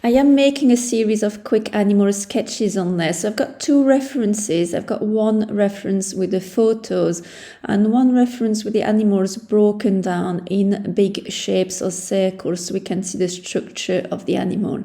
I am making a series of quick animal sketches on there. So I've got two references. I've got one reference with the photos and one reference with the animals broken down in big shapes or circles so we can see the structure of the animal.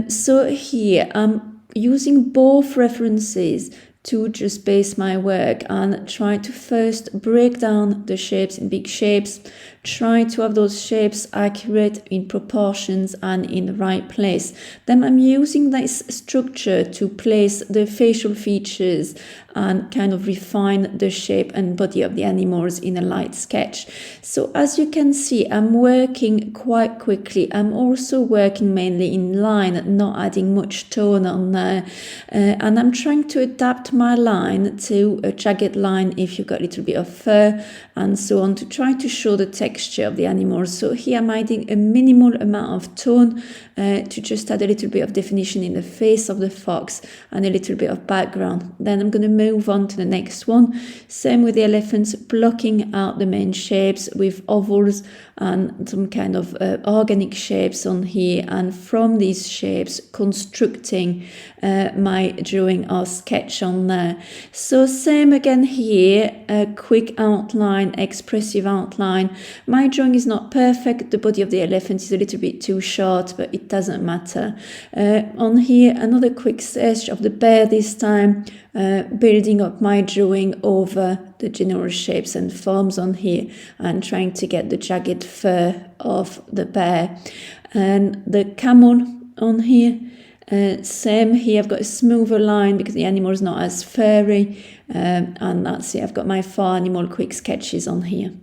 So here I'm using both references to just base my work and try to first break down the shapes in big shapes, try to have those shapes accurate in proportions and in the right place. Then I'm using this structure to place the facial features and kind of refine the shape and body of the animals in a light sketch. So as you can see, I'm working quite quickly. I'm also working mainly in line, not adding much tone on there. And I'm trying to adapt my line to a jagged line if you've got a little bit of fur and so on, to try to show the texture of the animals. So here I'm adding a minimal amount of tone to just add a little bit of definition in the face of the fox and a little bit of background. Then I'm going to move on to the next one. Same with the elephants, blocking out the main shapes with ovals and some kind of organic shapes on here, and from these shapes constructing my drawing or sketch on there. So same again here, a quick outline, expressive outline. My drawing is not perfect. The body of the elephant is a little bit too short, but it doesn't matter. On here, another quick sketch of the bear this time, building up my drawing over the general shapes and forms on here and trying to get the jagged fur of the bear. And the camel on here, same here, I've got a smoother line because the animal is not as furry, and that's it. I've got my 4 animal quick sketches on here.